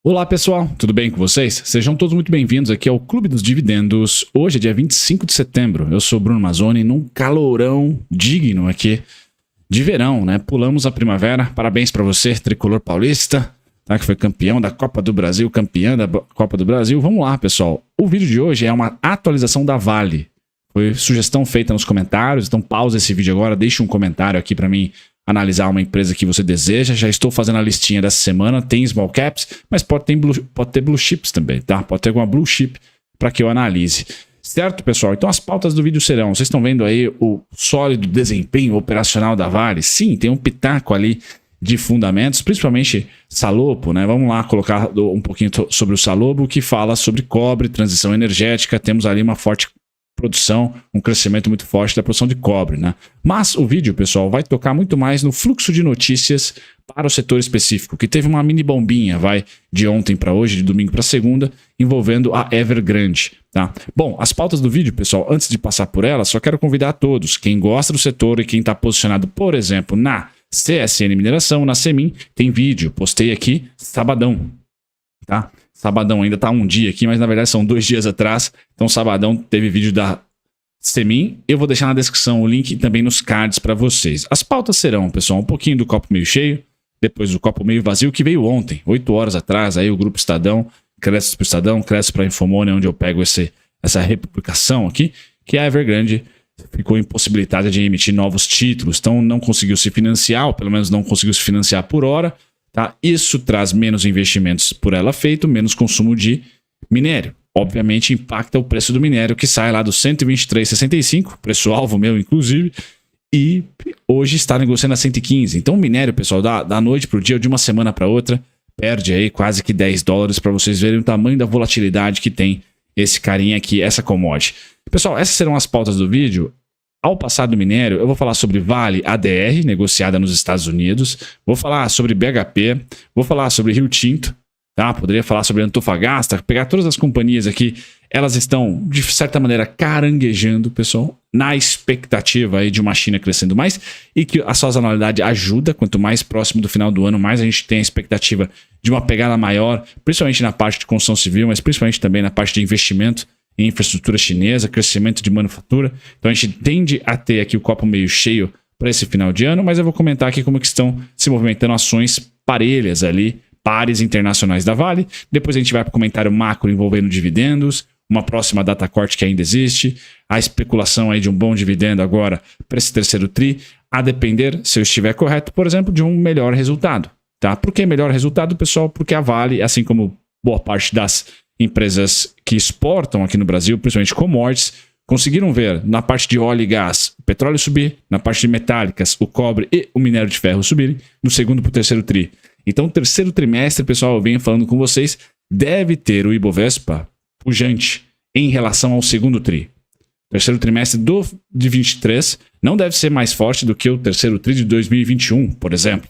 Olá pessoal, tudo bem com vocês? Sejam todos muito bem-vindos aqui ao Clube dos Dividendos. Hoje é dia 25 de setembro, eu sou o Bruno Mazzoni, num calorão digno aqui de verão, né? Pulamos a primavera, parabéns para você, tricolor paulista, tá? Que foi campeão da Copa do Brasil, campeã da Copa do Brasil. Vamos lá pessoal, o vídeo de hoje é uma atualização da Vale. Foi sugestão feita nos comentários, então pausa esse vídeo agora, deixe um comentário aqui para mim analisar uma empresa que você deseja. Já estou fazendo a listinha dessa semana, tem small caps, mas pode ter blue chips também, tá? Pode ter alguma blue chip para que eu analise. Certo, pessoal? Então as pautas do vídeo serão, vocês estão vendo aí o sólido desempenho operacional da Vale? Sim, tem um pitaco ali de fundamentos, principalmente Salobo, né? Vamos lá colocar um pouquinho sobre o Salobo, que fala sobre cobre, transição energética, temos ali uma forte produção, um crescimento muito forte da produção de cobre, né? Mas o vídeo, pessoal, vai tocar muito mais no fluxo de notícias para o setor específico, que teve uma mini bombinha, de ontem para hoje, de domingo para segunda, envolvendo a Evergrande, tá? Bom, as pautas do vídeo, pessoal, antes de passar por elas, só quero convidar a todos, quem gosta do setor e quem está posicionado, por exemplo, na CSN Mineração, na Semin, tem vídeo, postei aqui sabadão, tá? Sabadão ainda tá um dia aqui, mas na verdade são 2 dias atrás. Então sabadão teve vídeo da Semin. Eu vou deixar na descrição o link e também nos cards para vocês. As pautas serão, pessoal, um pouquinho do copo meio cheio, depois do copo meio vazio, que veio ontem, 8 horas atrás, aí o Grupo Estadão, cresce para o Estadão, cresce para a Infomoney, onde eu pego essa republicação aqui, que a Evergrande ficou impossibilitada de emitir novos títulos, então não conseguiu se financiar, ou pelo menos não conseguiu se financiar por hora. Tá? Isso traz menos investimentos por ela feito, menos consumo de minério. Obviamente impacta o preço do minério, que sai lá do 123,65, preço-alvo meu inclusive, e hoje está negociando a 115. Então o minério, pessoal, da noite para o dia, de uma semana para outra, perde aí quase que $10 para vocês verem o tamanho da volatilidade que tem esse carinha aqui, essa commodity. Pessoal, essas serão as pautas do vídeo. Ao passar do minério, eu vou falar sobre Vale ADR, negociada nos Estados Unidos, vou falar sobre BHP, vou falar sobre Rio Tinto, tá? Poderia falar sobre Antofagasta, pegar todas as companhias aqui, elas estão, de certa maneira, caranguejando, pessoal, na expectativa aí de uma China crescendo mais e que a sazonalidade ajuda, quanto mais próximo do final do ano, mais a gente tem a expectativa de uma pegada maior, principalmente na parte de construção civil, mas principalmente também na parte de investimento em infraestrutura chinesa, crescimento de manufatura. Então a gente tende a ter aqui o copo meio cheio para esse final de ano, mas eu vou comentar aqui como que estão se movimentando ações parelhas ali, pares internacionais da Vale. Depois a gente vai para o comentário macro envolvendo dividendos, uma próxima data corte que ainda existe, a especulação aí de um bom dividendo agora para esse terceiro tri, a depender, se eu estiver correto, por exemplo, de um melhor resultado. Tá? Por que melhor resultado, pessoal? Porque a Vale, assim como boa parte das empresas que exportam aqui no Brasil, principalmente commodities, conseguiram ver na parte de óleo e gás o petróleo subir, na parte de metálicas o cobre e o minério de ferro subirem, do segundo para o terceiro tri. Então o terceiro trimestre, pessoal, eu venho falando com vocês, deve ter o Ibovespa pujante em relação ao segundo tri. O terceiro trimestre de 23 não deve ser mais forte do que o terceiro tri de 2021, por exemplo,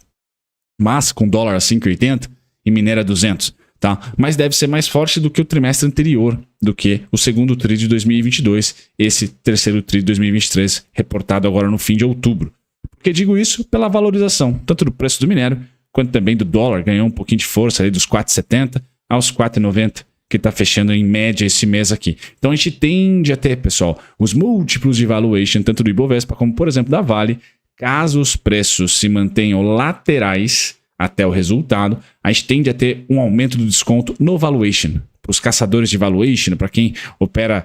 mas com dólar a 5,80 e minério a 200. Tá? Mas deve ser mais forte do que o trimestre anterior, do que o segundo TRI de 2022, esse terceiro TRI de 2023, reportado agora no fim de outubro. Por que digo isso? Pela valorização, tanto do preço do minério, quanto também do dólar, ganhou um pouquinho de força ali dos 4,70 aos 4,90, que está fechando em média esse mês aqui. Então a gente tende a ter, pessoal, os múltiplos de valuation, tanto do Ibovespa como, por exemplo, da Vale, caso os preços se mantenham laterais até o resultado, a gente tende a ter um aumento do desconto no valuation. Para os caçadores de valuation, para quem opera,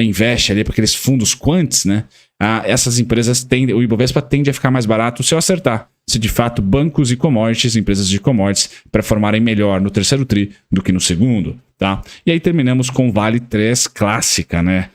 investe ali para aqueles fundos quants, né? Essas empresas tendem, o Ibovespa tende a ficar mais barato se eu acertar. Se de fato bancos e commodities, empresas de commodities, performarem melhor no terceiro tri do que no segundo, tá? E aí terminamos com Vale 3 clássica, né?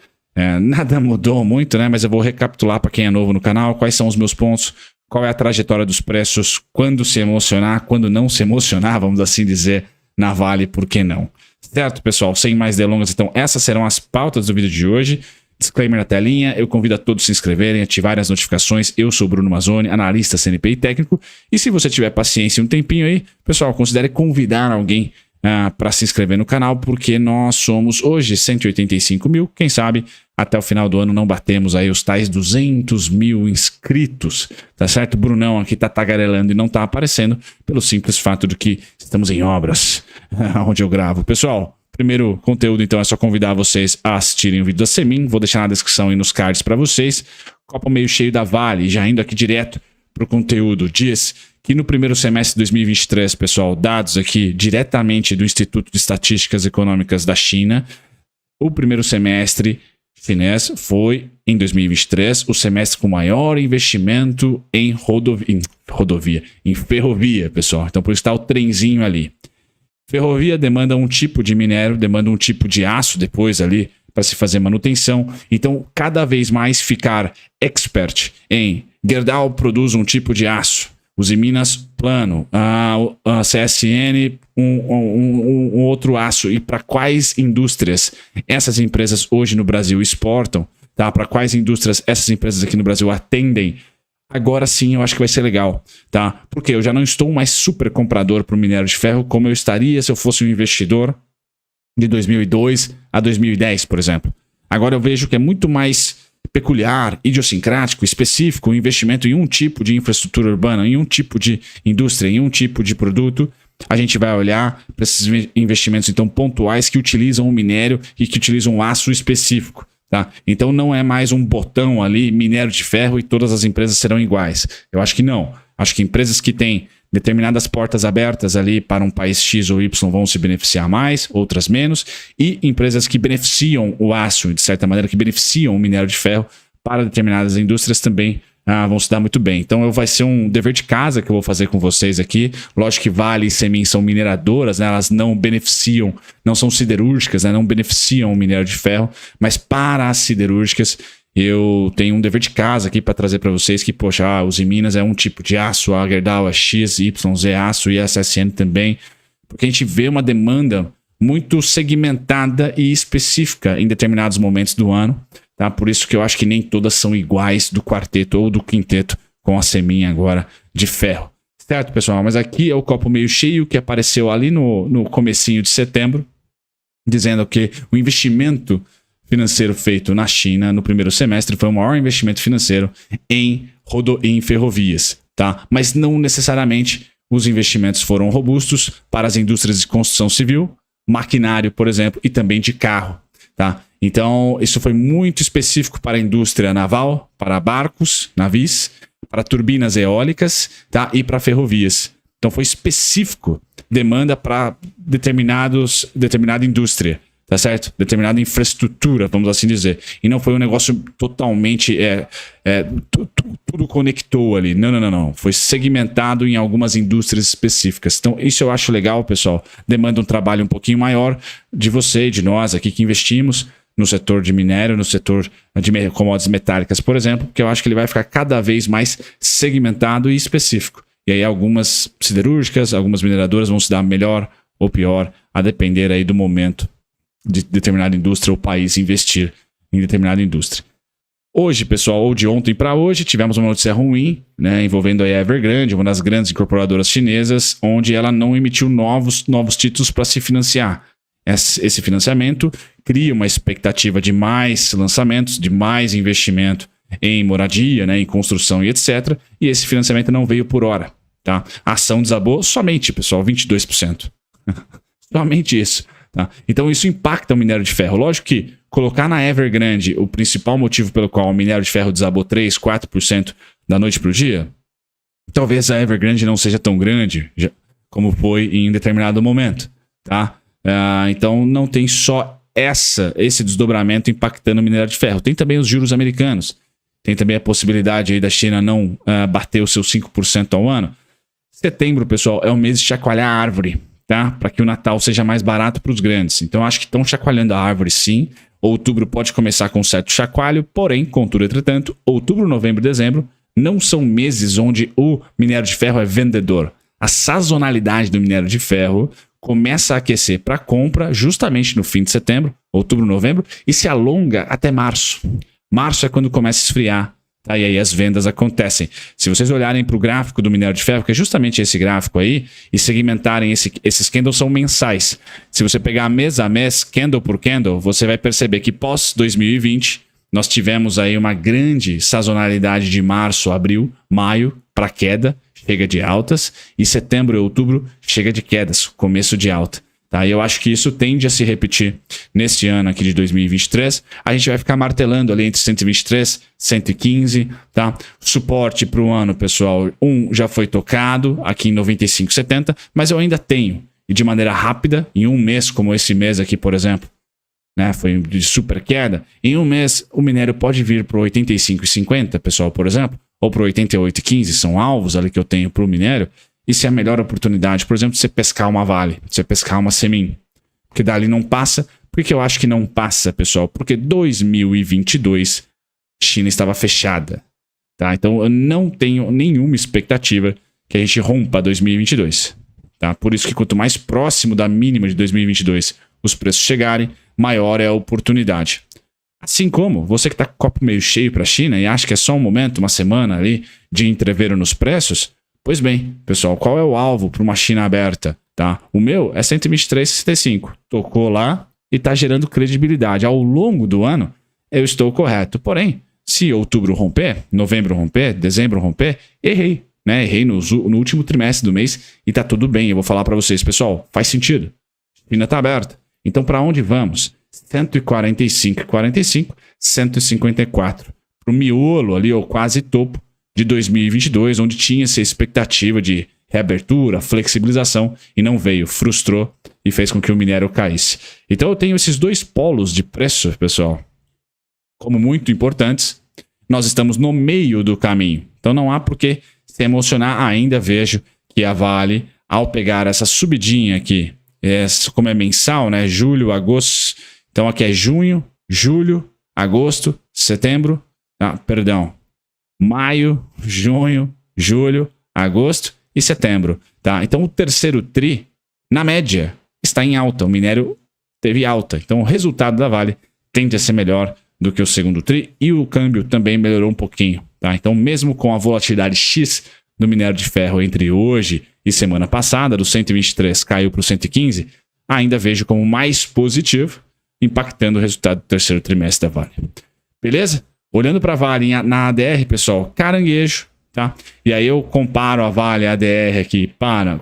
Nada mudou muito, né? Mas eu vou recapitular para quem é novo no canal, quais são os meus pontos, qual é a trajetória dos preços, quando se emocionar, quando não se emocionar, vamos assim dizer, na Vale, por que não? Certo, pessoal? Sem mais delongas, então essas serão as pautas do vídeo de hoje. Disclaimer na telinha, eu convido a todos a se inscreverem, ativarem as notificações. Eu sou o Bruno Mazzoni, analista CNPI técnico. E se você tiver paciência e um tempinho aí, pessoal, considere convidar alguém para se inscrever no canal, porque nós somos hoje 185 mil. Quem sabe até o final do ano não batemos aí os tais 200 mil inscritos, tá certo? Brunão aqui tá tagarelando e não tá aparecendo pelo simples fato de que estamos em obras onde eu gravo. Pessoal, primeiro conteúdo então é só convidar vocês a assistirem o vídeo da Semin, vou deixar na descrição e nos cards para vocês. Copo meio cheio da Vale, já indo aqui direto pro conteúdo, diz que no primeiro semestre de 2023, pessoal, dados aqui diretamente do Instituto de Estatísticas Econômicas da China, o primeiro semestre chinês foi, em 2023, o semestre com maior investimento em ferrovia, pessoal. Então, por isso está o trenzinho ali. Ferrovia demanda um tipo de minério, demanda um tipo de aço depois ali para se fazer manutenção. Então, cada vez mais ficar expert em Gerdau produz um tipo de aço, Usiminas plano, a CSN um outro aço. E para quais indústrias essas empresas hoje no Brasil exportam, tá? Para quais indústrias essas empresas aqui no Brasil atendem? Agora sim eu acho que vai ser legal, tá? Porque eu já não estou mais super comprador para o minério de ferro como eu estaria se eu fosse um investidor de 2002 a 2010, por exemplo. Agora eu vejo que é muito mais peculiar, idiosincrático, específico, o investimento em um tipo de infraestrutura urbana, em um tipo de indústria, em um tipo de produto. A gente vai olhar para esses investimentos então pontuais que utilizam o minério e que utilizam um aço específico. Tá? Então não é mais um botão ali, minério de ferro, e todas as empresas serão iguais. Eu acho que não. Acho que empresas que têm determinadas portas abertas ali para um país X ou Y vão se beneficiar mais, outras menos, e empresas que beneficiam o aço, de certa maneira, que beneficiam o minério de ferro para determinadas indústrias também vão se dar muito bem. Então vai ser um dever de casa que eu vou fazer com vocês aqui. Lógico que Vale e Semin são mineradoras, né? Elas não beneficiam, não são siderúrgicas, né? Não beneficiam o minério de ferro, mas para as siderúrgicas eu tenho um dever de casa aqui para trazer para vocês que, poxa, os Usiminas é um tipo de aço, a Gerdau é X, Y, Z aço e a CSN também, porque a gente vê uma demanda muito segmentada e específica em determinados momentos do ano. Tá? Por isso que eu acho que nem todas são iguais do quarteto ou do quinteto com a Semin agora de ferro. Certo, pessoal? Mas aqui é o copo meio cheio que apareceu ali no comecinho de setembro, dizendo que o investimento financeiro feito na China no primeiro semestre foi o maior investimento financeiro em ferrovias. Tá? Mas não necessariamente os investimentos foram robustos para as indústrias de construção civil, maquinário, por exemplo, e também de carro. Tá? Então, isso foi muito específico para a indústria naval, para barcos, navios, para turbinas eólicas, tá? E para ferrovias. Então, foi específico, demanda para determinada indústria, tá certo? Determinada infraestrutura, vamos assim dizer. E não foi um negócio totalmente... tudo conectou ali. Não. Foi segmentado em algumas indústrias específicas. Então, isso eu acho legal, pessoal. Demanda um trabalho um pouquinho maior de você e de nós aqui que investimos no setor de minério, no setor de commodities metálicas, por exemplo, que eu acho que ele vai ficar cada vez mais segmentado e específico. E aí algumas siderúrgicas, algumas mineradoras vão se dar melhor ou pior, a depender aí do momento de determinada indústria ou país investir em determinada indústria. Hoje, pessoal, ou de ontem para hoje, tivemos uma notícia ruim, né, envolvendo a Evergrande, uma das grandes incorporadoras chinesas, onde ela não emitiu novos títulos para se financiar. Esse financiamento cria uma expectativa de mais lançamentos, de mais investimento em moradia, né, em construção e etc. E esse financiamento não veio por hora. Tá? A ação desabou somente, pessoal, 22%. Somente isso. Tá? Então isso impacta o minério de ferro. Lógico que colocar na Evergrande o principal motivo pelo qual o minério de ferro desabou 3%, 4% da noite para o dia, talvez a Evergrande não seja tão grande como foi em determinado momento. Tá? Então não tem só esse desdobramento impactando o minério de ferro. Tem também os juros americanos. Tem também a possibilidade aí da China não bater os seus 5% ao ano. Setembro, pessoal, é o mês de chacoalhar a árvore, tá? Para que o Natal seja mais barato para os grandes. Então acho que estão chacoalhando a árvore sim. Outubro pode começar com um certo chacoalho, porém, contudo, entretanto, outubro, novembro e dezembro não são meses onde o minério de ferro é vendedor. A sazonalidade do minério de ferro começa a aquecer para compra justamente no fim de setembro, outubro, novembro, e se alonga até março. Março é quando começa a esfriar, Tá? E aí as vendas acontecem. Se vocês olharem para o gráfico do minério de ferro, que é justamente esse gráfico aí, e segmentarem esses candles são mensais. Se você pegar mês a mês, candle por candle, você vai perceber que pós 2020, nós tivemos aí uma grande sazonalidade de março, abril, maio para queda, chega de altas, e setembro e outubro chega de quedas, começo de alta. Tá? E eu acho que isso tende a se repetir neste ano aqui de 2023. A gente vai ficar martelando ali entre 123 e 115. Tá? Suporte para o ano, pessoal, já foi tocado aqui em 95,70, mas eu ainda tenho. E de maneira rápida, em um mês, como esse mês aqui, por exemplo, né, foi de super queda, em um mês o minério pode vir para 85,50, pessoal, por exemplo, ou para 88,15, são alvos ali que eu tenho para o minério. Isso é a melhor oportunidade, por exemplo, de você pescar uma Vale, de você pescar uma Semin. Porque dali não passa. Por que eu acho que não passa, pessoal? Porque 2022, China estava fechada. Tá? Então eu não tenho nenhuma expectativa que a gente rompa 2022. Tá? Por isso que quanto mais próximo da mínima de 2022 os preços chegarem, maior é a oportunidade. Assim como você que está com o copo meio cheio para a China e acha que é só um momento, uma semana ali, de entreveiro nos preços. Pois bem, pessoal, qual é o alvo para uma China aberta? Tá? O meu é 123,65. Tocou lá e está gerando credibilidade. Ao longo do ano, eu estou correto. Porém, se outubro romper, novembro romper, dezembro romper, errei. Né? Errei no último trimestre do mês e está tudo bem. Eu vou falar para vocês, pessoal, faz sentido. A China está aberta. Então, para onde vamos? 145,45, 154. Para o miolo ali, ou quase topo, de 2022, onde tinha essa expectativa de reabertura, flexibilização, e não veio, frustrou e fez com que o minério caísse. Então eu tenho esses dois polos de preço, pessoal, como muito importantes. Nós estamos no meio do caminho, então não há por que se emocionar. Ainda vejo que a Vale, ao pegar essa subidinha aqui, como é mensal, né? Julho, agosto, então aqui é junho, julho, agosto, setembro, maio, junho, julho, agosto e setembro. Tá? Então o terceiro tri, na média, está em alta. O minério teve alta. Então o resultado da Vale tende a ser melhor do que o segundo tri e o câmbio também melhorou um pouquinho. Tá? Então mesmo com a volatilidade X do minério de ferro entre hoje e semana passada, do 123 caiu para o 115, ainda vejo como mais positivo, impactando o resultado do terceiro trimestre da Vale. Beleza? Olhando para a Vale na ADR, pessoal, caranguejo, tá? E aí eu comparo a Vale ADR aqui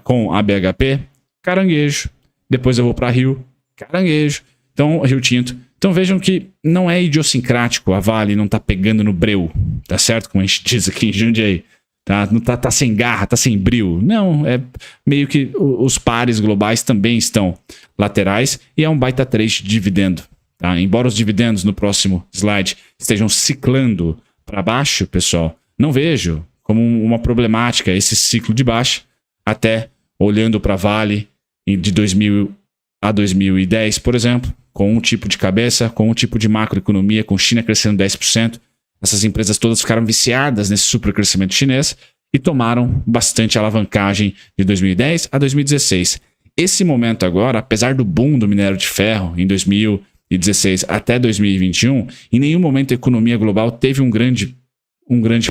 com a BHP, caranguejo. Depois eu vou para Rio, caranguejo. Então, Rio Tinto. Então vejam que não é idiosincrático a Vale não tá pegando no breu, tá certo? Como a gente diz aqui em Jundiaí. Tá? Não tá sem garra, tá sem brio. Não, é meio que os pares globais também estão laterais e é um baita trade de dividendo. Tá? Embora os dividendos no próximo slide estejam ciclando para baixo, pessoal, não vejo como uma problemática esse ciclo de baixa, até olhando para a Vale de 2000 a 2010, por exemplo, com um tipo de cabeça, com um tipo de macroeconomia, com China crescendo 10%, essas empresas todas ficaram viciadas nesse supercrescimento chinês e tomaram bastante alavancagem de 2010 a 2016. Esse momento agora, apesar do boom do minério de ferro em 2016 até 2021, em nenhum momento a economia global teve um grande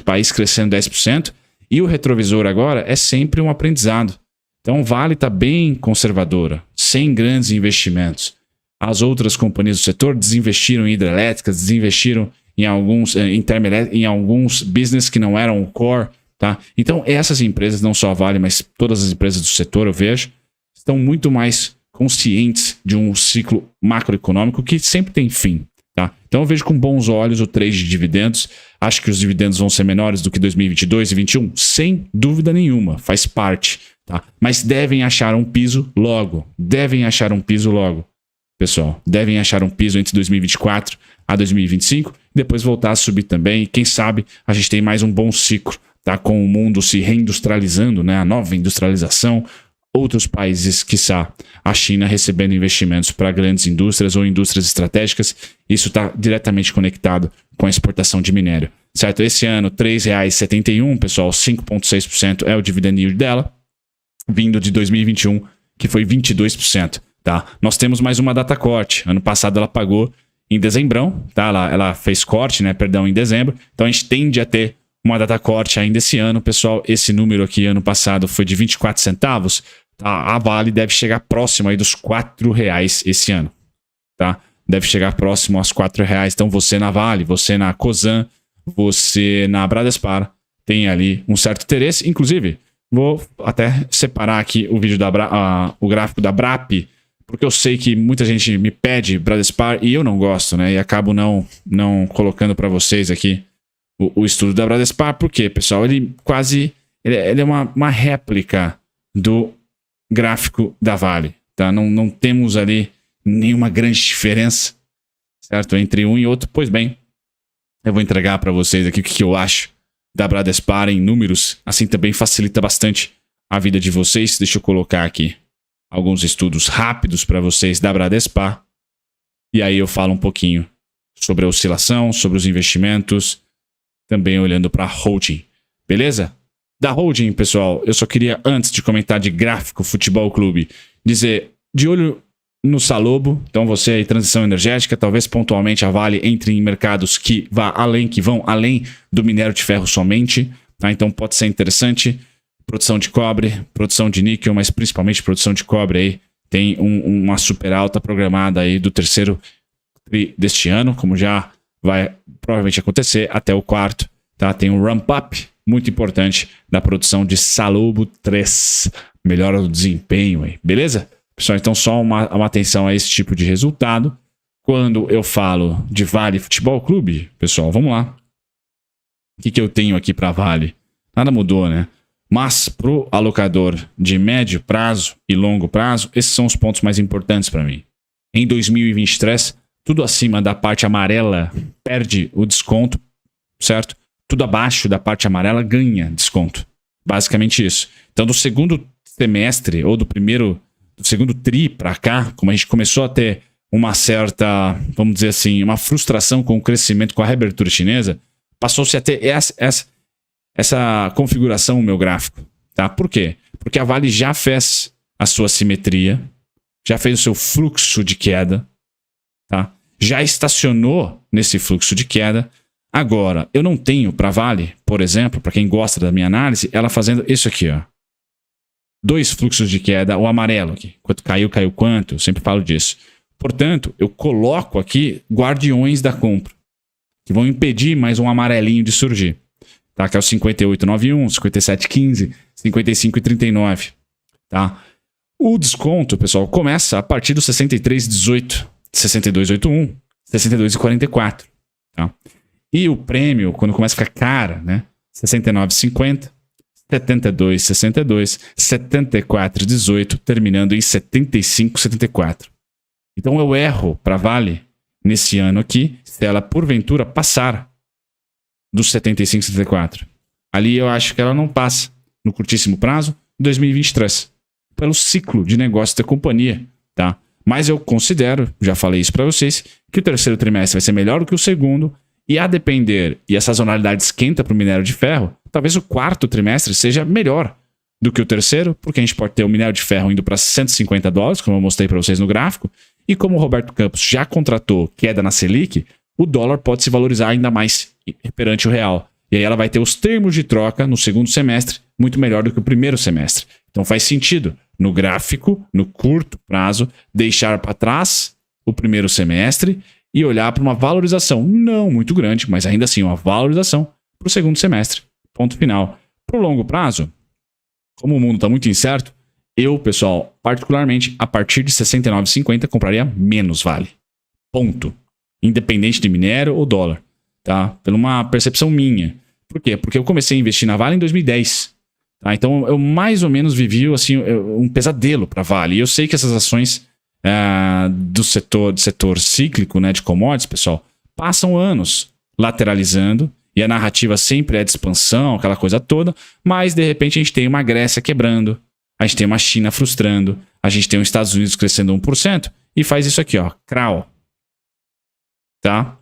país crescendo 10%, e o retrovisor agora é sempre um aprendizado. Então, Vale está bem conservadora, sem grandes investimentos. As outras companhias do setor desinvestiram em hidrelétricas, desinvestiram em alguns business que não eram o core. Tá? Então, essas empresas, não só a Vale, mas todas as empresas do setor, eu vejo, estão muito mais conscientes de um ciclo macroeconômico que sempre tem fim. Tá? Então eu vejo com bons olhos o trade de dividendos. Acho que os dividendos vão ser menores do que 2022 e 2021, sem dúvida nenhuma, faz parte. Tá? Mas devem achar um piso logo. Pessoal. Devem achar um piso entre 2024 a 2025 e depois voltar a subir também. E quem sabe a gente tem mais um bom ciclo, tá? Com o mundo se reindustrializando, né? A nova industrialização. Outros países, quiçá a China, recebendo investimentos para grandes indústrias ou indústrias estratégicas. Isso está diretamente conectado com a exportação de minério. Certo? Esse ano, R$ 3,71, pessoal, 5,6% é o dividend yield dela, vindo de 2021, que foi 22%. Tá? Nós temos mais uma data corte. Ano passado ela pagou em dezembrão, tá? Ela fez corte, né? Perdão, em dezembro. Então a gente tende a ter uma data corte ainda esse ano, pessoal. Esse número aqui, ano passado, foi de 24 centavos. Tá? A Vale deve chegar próximo aí dos R$4 esse ano, tá? Deve chegar próximo aos R$4. Então você na Vale, você na Cosan, você na Bradespar, tem ali um certo interesse. Inclusive, vou até separar aqui o vídeo o gráfico da BRAP, porque eu sei que muita gente me pede Bradespar e eu não gosto, né? E acabo não colocando para vocês aqui o estudo da Bradespar. Por quê, pessoal? Ele é uma réplica do gráfico da Vale, tá? Não temos ali nenhuma grande diferença, certo? Entre um e outro. Pois bem, eu vou entregar para vocês aqui o que eu acho da Bradespar em números. Assim também facilita bastante a vida de vocês. Deixa eu colocar aqui alguns estudos rápidos para vocês da Bradespar. E aí eu falo um pouquinho sobre a oscilação, sobre os investimentos, também olhando para a holding. Beleza? Da holding, pessoal, eu só queria, antes de comentar de Gráfico Futebol Clube, dizer, de olho no Salobo. Então você aí, transição energética, talvez pontualmente a Vale entre em mercados que vão além do minério de ferro somente, tá? Então pode ser interessante. Produção de cobre, produção de níquel, mas principalmente produção de cobre aí. Tem uma super alta programada aí do terceiro tri deste ano, como já vai provavelmente acontecer até o quarto, tá? Tem um ramp-up muito importante da produção de Salobo 3. Melhora o desempenho aí, beleza? Pessoal, então só uma atenção a esse tipo de resultado. Quando eu falo de Vale Futebol Clube, pessoal, vamos lá. O que eu tenho aqui para Vale? Nada mudou, né? Mas para o alocador de médio prazo e longo prazo, esses são os pontos mais importantes para mim. Em 2023, tudo acima da parte amarela perde o desconto, certo? Tudo abaixo da parte amarela ganha desconto. Basicamente isso. Então, do segundo semestre ou do segundo tri para cá, como a gente começou a ter uma certa, vamos dizer assim, uma frustração com o crescimento, com a reabertura chinesa, passou-se a ter essa configuração no meu gráfico, tá? Por quê? Porque a Vale já fez a sua simetria, já fez o seu fluxo de queda, tá? Já estacionou nesse fluxo de queda. Agora, eu não tenho para Vale, por exemplo, para quem gosta da minha análise, ela fazendo isso aqui, ó. 2 fluxos de queda, o amarelo aqui. Quanto caiu quanto, eu sempre falo disso. Portanto, eu coloco aqui guardiões da compra, que vão impedir mais um amarelinho de surgir. Tá? Que é o 58,91, 57,15, 55,39. Tá? O desconto, pessoal, começa a partir do 63,18, 62,81, 62,44. Tá? E o prêmio, quando começa a ficar cara, né? 69,50, 72,62, 74,18, terminando em 75,74. Então eu erro para Vale nesse ano aqui, se ela porventura passar dos 75,74. Ali eu acho que ela não passa no curtíssimo prazo, 2023, pelo ciclo de negócio da companhia, tá? Mas eu considero, já falei isso para vocês, que o terceiro trimestre vai ser melhor do que o segundo, e a depender, e a sazonalidade esquenta para o minério de ferro, talvez o quarto trimestre seja melhor do que o terceiro, porque a gente pode ter o minério de ferro indo para $150, como eu mostrei para vocês no gráfico, e como o Roberto Campos já contratou queda na Selic, o dólar pode se valorizar ainda mais perante o real. E aí ela vai ter os termos de troca no segundo semestre muito melhor do que o primeiro semestre. Então faz sentido, no gráfico, no curto prazo, deixar para trás o primeiro semestre e olhar para uma valorização, não muito grande, mas ainda assim uma valorização para o segundo semestre. Ponto final. Para o longo prazo, como o mundo está muito incerto, eu, pessoal, particularmente, a partir de 69,50 compraria menos Vale. Ponto. Independente de minério ou dólar. Tá? Por uma percepção minha. Por quê? Porque eu comecei a investir na Vale em 2010. Tá? Então eu mais ou menos vivi assim, um pesadelo para Vale. E eu sei que essas ações do setor cíclico, né, de commodities, pessoal, passam anos lateralizando. E a narrativa sempre é de expansão, aquela coisa toda. Mas de repente a gente tem uma Grécia quebrando. A gente tem uma China frustrando. A gente tem os Estados Unidos crescendo 1%. E faz isso aqui, ó. CRAO. Tá?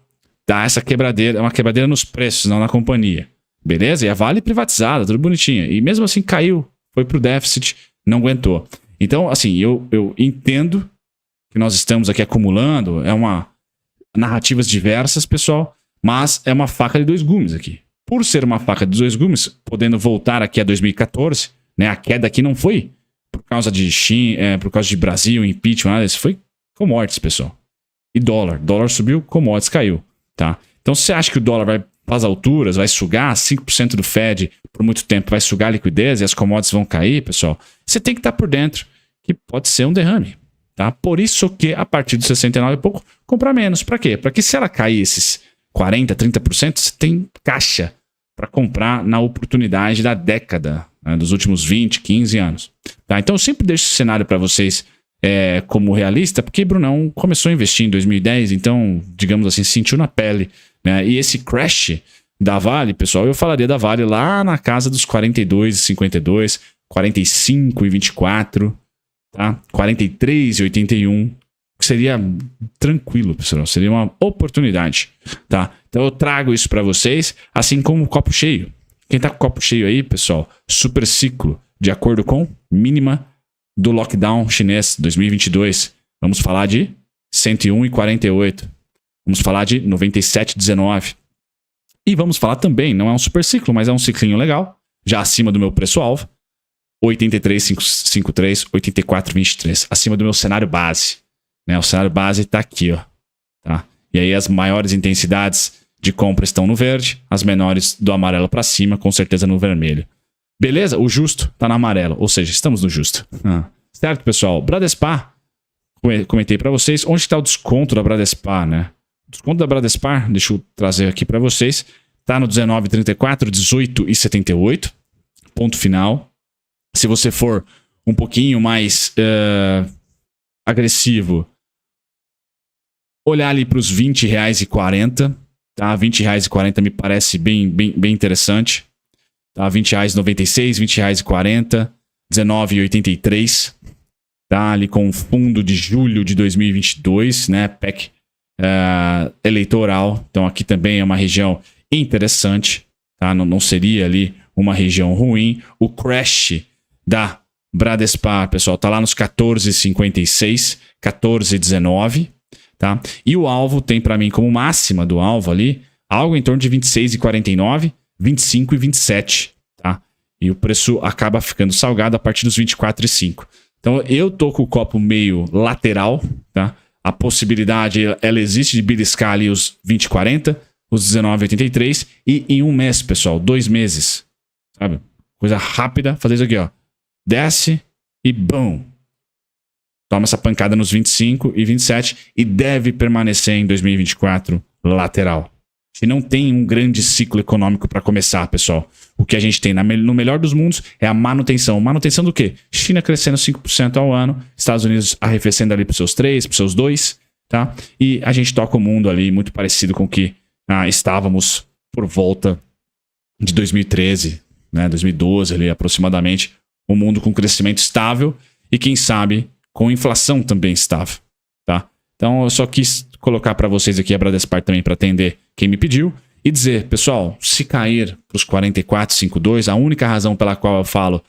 Dá essa quebradeira, é uma quebradeira nos preços, não na companhia. Beleza? E a Vale privatizada, tudo bonitinho. E mesmo assim caiu, foi pro déficit, não aguentou. Então, assim, eu entendo que nós estamos aqui acumulando, narrativas diversas, pessoal, mas é uma faca de dois gumes aqui. Por ser uma faca de dois gumes, podendo voltar aqui a 2014, né, a queda aqui não foi por causa de China, por causa de Brasil, impeachment, nada disso, foi commodities, pessoal. E dólar subiu, commodities caiu, tá? Então, se você acha que o dólar vai para as alturas, vai sugar 5% do Fed por muito tempo, vai sugar a liquidez e as commodities vão cair, pessoal, você tem que estar por dentro, que pode ser um derrame, tá? Por isso que a partir dos 69 e pouco, comprar menos. Para quê? Para que se ela cair esses 40%, 30%, você tem caixa para comprar na oportunidade da década, né, dos últimos 20, 15 anos. Tá? Então eu sempre deixo esse cenário para vocês como realista, porque Brunão começou a investir em 2010, então, digamos assim, sentiu na pele. Né? E esse crash da Vale, pessoal, eu falaria da Vale lá na casa dos 42,52, 45,24, tá? 43,81, que seria tranquilo, pessoal, seria uma oportunidade, tá? Então eu trago isso para vocês, assim como o copo cheio. Quem tá com o copo cheio aí, pessoal, super ciclo, de acordo com mínima do lockdown chinês 2022. Vamos falar de 101,48. Vamos falar de 97,19. E vamos falar também, não é um super ciclo, mas é um ciclinho legal, já acima do meu preço-alvo, 83,53, 84,23, acima do meu cenário base. Né? O cenário base está aqui, ó. Tá? E aí as maiores intensidades de compra estão no verde, as menores do amarelo para cima, com certeza no vermelho. Beleza? O justo está no amarelo, ou seja, estamos no justo. Certo, pessoal? Bradespar, comentei para vocês, onde está o desconto da Bradespar, né? O desconto da Bradespar, deixa eu trazer aqui para vocês, está no 19,34, 18,78, ponto final. Se você for um pouquinho mais agressivo, olhar ali para os R$20,40, tá? R$20,40 me parece bem interessante. Tá? R$20,96, R$20,40, R$19,83. Tá? Ali com o fundo de julho de 2022, né? PEC eleitoral. Então aqui também é uma região interessante. Tá? Não seria ali uma região ruim. O crash da Bradespar, pessoal, tá lá nos 14,56, 14,19. Tá? E o alvo tem para mim como máxima do alvo ali, algo em torno de 26,49, 25,27, tá? E o preço acaba ficando salgado a partir dos 24,5. Então eu tô com o copo meio lateral, tá? A possibilidade, ela existe de beliscar ali os 20,40, os 19,83 e em um mês, pessoal, 2 meses, sabe? Coisa rápida, fazer isso aqui, ó. Desce e bum! Toma essa pancada nos 25 e 27 e deve permanecer em 2024 lateral. A gente não tem um grande ciclo econômico para começar, pessoal. O que a gente tem no melhor dos mundos é a manutenção. Manutenção do quê? China crescendo 5% ao ano, Estados Unidos arrefecendo ali para os seus 3, para os seus 2, tá? E a gente toca o mundo ali muito parecido com o que estávamos por volta de 2013, né? 2012 ali aproximadamente. Um mundo com crescimento estável e quem sabe com inflação também estável, tá? Então eu só quis colocar para vocês aqui a Bradespar também para atender quem me pediu e dizer, pessoal, se cair para os 44,52, a única razão pela qual eu falo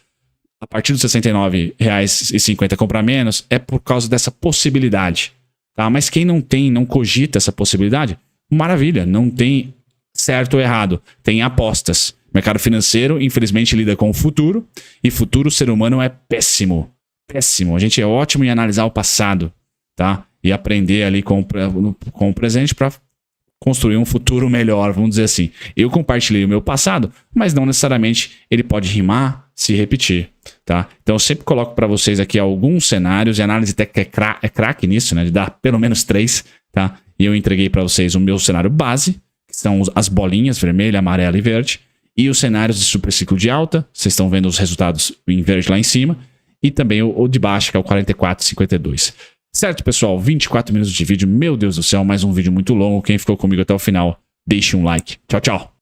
a partir dos R$69,50 comprar menos é por causa dessa possibilidade, tá? Mas quem não tem, não cogita essa possibilidade, maravilha, não tem certo ou errado, tem apostas. O mercado financeiro, infelizmente, lida com o futuro e futuro o ser humano é péssimo. Péssimo. A gente é ótimo em analisar o passado, tá? E aprender ali com o presente para construir um futuro melhor, vamos dizer assim. Eu compartilhei o meu passado, mas não necessariamente ele pode rimar, se repetir, tá? Então eu sempre coloco para vocês aqui alguns cenários e análise técnica é craque nisso, né? De dar pelo menos 3, tá? E eu entreguei para vocês o meu cenário base, que são as bolinhas vermelha, amarela e verde, e os cenários de super ciclo de alta, vocês estão vendo os resultados em verde lá em cima, e também o de baixo, que é o 44,52. Certo, pessoal? 24 minutos de vídeo. Meu Deus do céu, mais um vídeo muito longo. Quem ficou comigo até o final, deixe um like. Tchau, tchau.